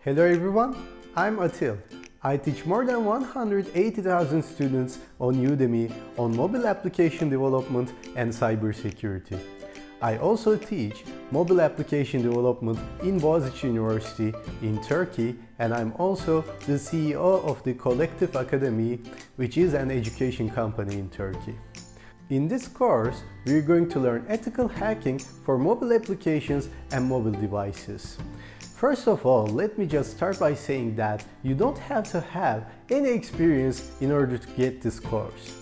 Hello everyone, I'm Atil. I teach more than 180,000 students on Udemy on mobile application development and cybersecurity. I also teach mobile application development in Boğaziçi University in Turkey, and I'm also the CEO of the Collective Academy, which is an education company in Turkey. In this course, we're going to learn ethical hacking for mobile applications and mobile devices. First of all, let me just start by saying that you don't have to have any experience in order to get this course,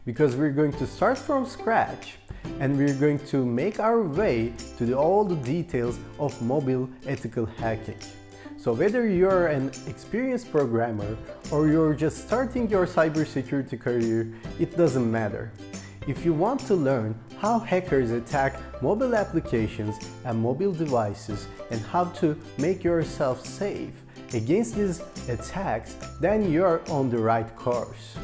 because we're going to start from scratch and we're going to make our way to all the details of mobile ethical hacking. So whether you're an experienced programmer or you're just starting your cybersecurity career, it doesn't matter. If you want to learn how hackers attack mobile applications and mobile devices and how to make yourself safe against these attacks, then you're on the right course.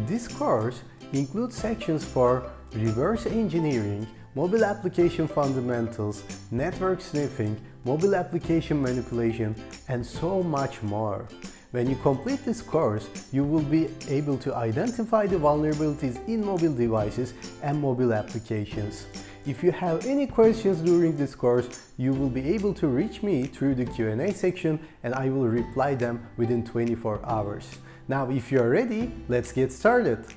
This course includes sections for reverse engineering, mobile application fundamentals, network sniffing, mobile application manipulation, and so much more. When you complete this course, you will be able to identify the vulnerabilities in mobile devices and mobile applications. If you have any questions during this course, you will be able to reach me through the Q&A section and I will reply them within 24 hours. Now, if you are ready, let's get started.